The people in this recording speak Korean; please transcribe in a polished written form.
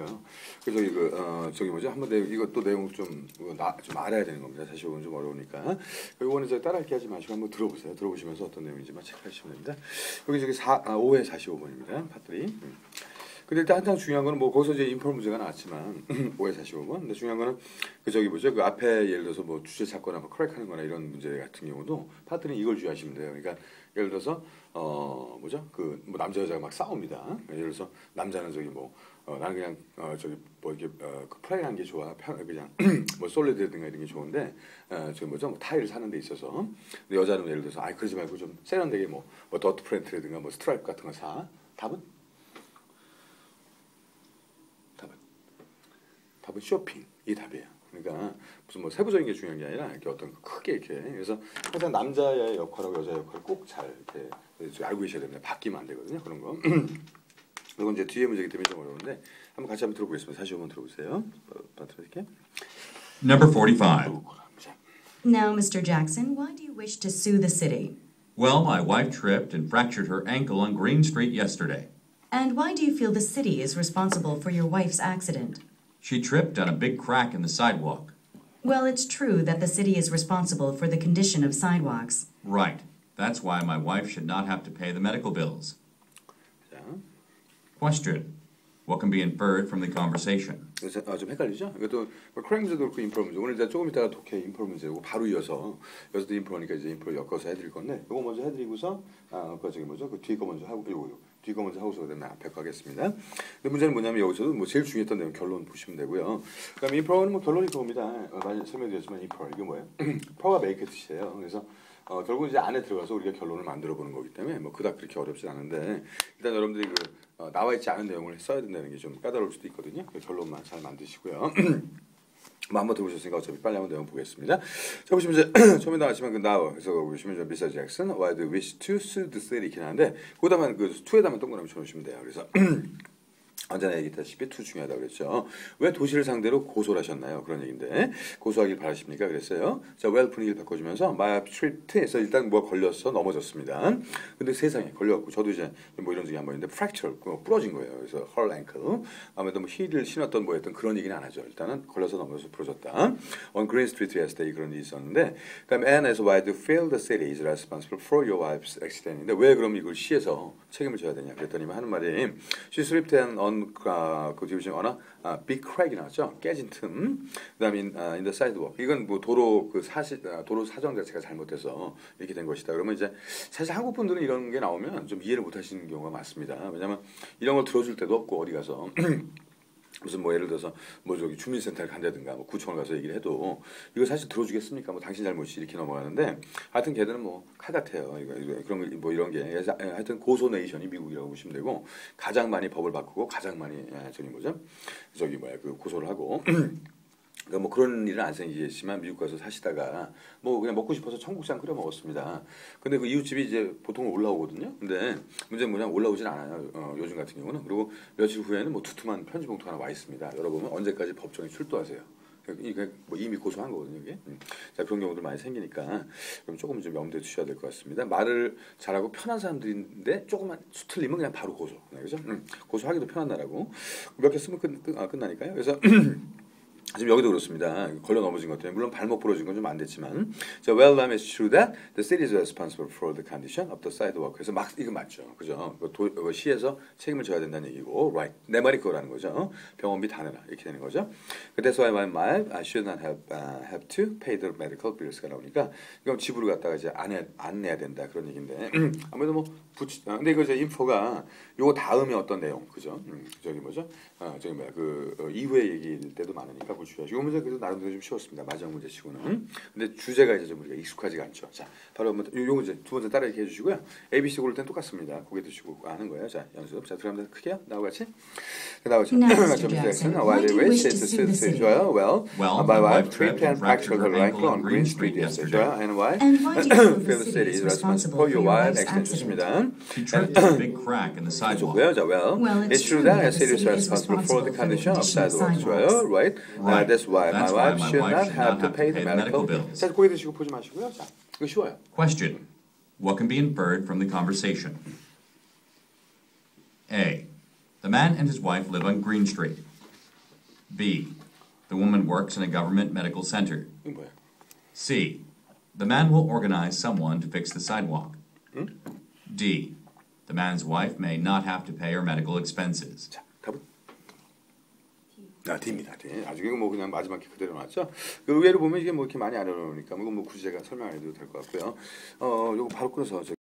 하시고요. 그 저기 뭐죠? 한번 이것도 내용 좀 알아야 되는 겁니다. 사실 이건 좀 어려우니까. 이거는 저 따라하기 하지 마시고 한번 들어보세요. 들어보시면서 어떤 내용인지만 체크하시면 됩니다. 여기 저기 5회 45번입니다. 파트리. 근데 일단 한창 중요한 거는 뭐 거기서 이제 인포 문제가 나왔지만 5회 45번. 근데 중요한 거는 그 저기 뭐죠? 그 앞에 예를 들어서 뭐 주제 찾거나 뭐 커렉하는 거나 이런 문제 같은 경우도 파트는 이걸 주의하시면 돼요. 그러니까 예를 들어서 뭐죠? 그 뭐 남자 여자가 막 싸웁니다. 예를 들어서 남자는 저기 나는 그냥 저기 뭐 이렇게 그 프라이한 게 좋아. 그냥 뭐 솔리드든가 이런 게 좋은데 저기 뭐죠? 뭐 타일을 사는 데 있어서. 근데 여자는 예를 들어서 그러지 말고 좀 세련되게 뭐 더트 프렌트라든가 뭐 스트라이프 같은 거 사. 답은 쇼핑. 이게 답이에요. 그러니까 무슨 뭐 세부적인 게 중요한 게 아니라 이렇게 어떤 크게 이렇게 그래서 항상 남자의 역할하고 여자의 역할을 꼭 잘 이렇게 알고 계셔야 됩니다. 바뀌면 안 되거든요. 그런 거. 이건 이제 뒤에 문제이기 때문에 좀 어려운데 같이 한번 들어보겠습니다. 45번 들어보세요. 이렇게. Number 45. Now, Mr. Jackson, why do you wish to sue the city? Well, my wife tripped and fractured her ankle on Green Street yesterday. And why do you feel the city is responsible for your wife's accident? She tripped on a big crack in the sidewalk. Well, it's true that the city is responsible for the condition of sidewalks. Right. That's why my wife should not have to pay the medical bills. Question. What can be inferred from the conversation? 좀 헷갈리죠? 이것도 크랭 문제도 그렇고 인프로 문제. 오늘 이제 조금 이따가 독해 인프로 문제고 바로 이어서 여기서도 인프로니까 이제 인프로 엮어서 해드릴 건데 이거 먼저 해드리고서 그 저기 뭐죠? 그 뒤에 거 먼저 하고 뒤에 거 먼저 하고서 그다음에 앞에 거 하겠습니다. 근데 문제는 뭐냐면 여기서도 뭐 제일 중요했던 내용 결론 보시면 되고요. 그다음에 인프로는 뭐 결론이 그겁니다. 많이 설명드렸지만 인프로 이게 뭐예요? 프로가 메이크 뜻이에요. 그래서 결국 이제 안에 들어가서 우리가 결론을 만들어 보는 거기 때문에 뭐 그닥 그렇게 어렵진 않은데 일단 여러분들이 나와 있지 않은 내용을 써야 된다는 게 좀 까다로울 수도 있거든요. 결론만 잘 만드시고요. 뭐 한번 들어보셨으니까 어차피 빨리 한번 내용 보겠습니다. 자 보시면 이제 처음에 나왔지만 그 now 그래서 보시면 이제 미스터 잭슨 why do you wish to sue the city 이렇게 나는데 거기다만 그 to에다만 동그라미 쳐놓으시면 돼요. 그래서 언제나 얘기했다시피 투 중요하다고 그랬죠. 왜 도시를 상대로 고소를 하셨나요? 그런 얘기인데 고소하길 바라십니까? 그랬어요. 자, well 분위기를 바꿔주면서 my tripp에서 일단 뭐가 걸려서 넘어졌습니다. 근데 세상에 걸려갖고 저도 이제 뭐 이런 적이 한 번 있는데 fracture 부러진 거예요. 그래서 her ankle 아무래도 뭐 힐을 신었던 뭐 했던 그런 얘기는 안 하죠. 일단은 걸려서 넘어져서 부러졌다. On Green Street yesterday 그런 일이 있었는데 그다음에 Anne why do you feel the city is responsible for your wife's accident인데 왜 그럼 이걸 시에서 책임을 져야 되냐 그랬더니 하는 말이 she slipped on 그 뒤에 보시면 big crack이 나왔죠. 깨진 틈. 그다음에 in the sidewalk. 이건 뭐 도로 도로 사정 자체가 잘못돼서 이렇게 된 것이다. 그러면 이제 사실 한국 분들은 이런 게 나오면 좀 이해를 못 하시는 경우가 많습니다. 왜냐하면 이런 걸 들어줄 때도 없고 어디 가서 무슨 뭐 예를 들어서 뭐 저기 주민센터를 간다든가 뭐 구청을 가서 얘기를 해도 이거 사실 들어주겠습니까? 뭐 당신 잘못이 이렇게 넘어가는데 하여튼 걔들은 뭐 칼 같아요. 이거 그런 뭐 이런 게 하여튼 고소 네이션이 미국이라고 보시면 되고 가장 많이 법을 바꾸고 가장 많이 그 고소를 하고. 그러니까 뭐 그런 일은 안 생기겠지만 미국 가서 사시다가 뭐 그냥 먹고 싶어서 청국장 끓여 먹었습니다. 근데 그 이웃집이 이제 보통 올라오거든요. 근데 문제는 뭐냐면 올라오진 않아요. 요즘 같은 경우는. 그리고 며칠 후에는 뭐 두툼한 편지 봉투 하나 와 있습니다. 여러분은 언제까지 법정에 출두하세요? 이게 뭐 이미 고소한 거거든요, 이게. 자, 그런 경우들 많이 생기니까 그럼 조금 좀 염두에 두셔야 될 것 같습니다. 말을 잘하고 편한 사람들인데 조금만 수틀리면 그냥 바로 고소. 그죠? 고소하기도 편한 나라고. 몇 개 쓰면 끝나니까요. 그래서 지금 여기도 그렇습니다. 걸려 넘어진 것 때문에 물론 발목 부러진 건 좀 안 됐지만 자, well, it's true that the city is responsible for the condition of the sidewalk. 그래서 이거 맞죠, 그죠? 시에서 책임을 져야 된다는 얘기고, right? 내 말이 그거라는 거죠. 병원비 다 내라 이렇게 되는 거죠. That's why my wife should not have to pay the medical bills가 나오니까 이건 집으로 갔다가 이제 안 내야 된다 그런 얘기인데 아무래도 뭐 근데 이거 이제 인포가 요거 다음에 어떤 내용, 그죠? 저기 뭐죠? 저기 뭐야 그 이후의 얘기일 때도 많으니까 그걸 주의하시고 이 문제 그래도 나름대로 좀 쉬웠습니다. 마지막 문제치고는. 근데 주제가 이제 좀 우리가 익숙하지가 않죠. 자, 바로 한번 요거 이제 두 번째 따라 얘기해 주시고요. ABC 고를 땐 똑같습니다. 고개 드시고 아는 거예요. 자, 연습. 자, 들어갑니다. 크게요. 나와 같이. 나오죠. Mr. Jackson, why do you wish to sue the city? Well, my wife tripped and fractured her ankle on Green Street yesterday. And why? And why do you feel the city is responsible for your wife's accident? She tripped on a big crack in the sidewalk. 자, well, it's true that the city is responsible for the condition of sidewalks. Right? That's why my wife should not have to pay the medical bill. 자, 고개 드시고 보지 마시고요. 자, 이거 쉬워요. Question. What can be inferred from the conversation? A. The man and his wife live on Green Street. B. The woman works in a government medical center. 이거 뭐야? C. The man will organize someone to fix the sidewalk. D. The man's wife may not have to pay her medical expenses. 자, 답은? D입니다. D. 아주 이거 뭐 그냥 마지막에 그대로 나왔죠. 그 의외로 보면 이게 뭐 이렇게 많이 안 어려우니까 이건 뭐 굳이 제가 설명 안 해도 될 것 같고요. 요거 바로 끊어서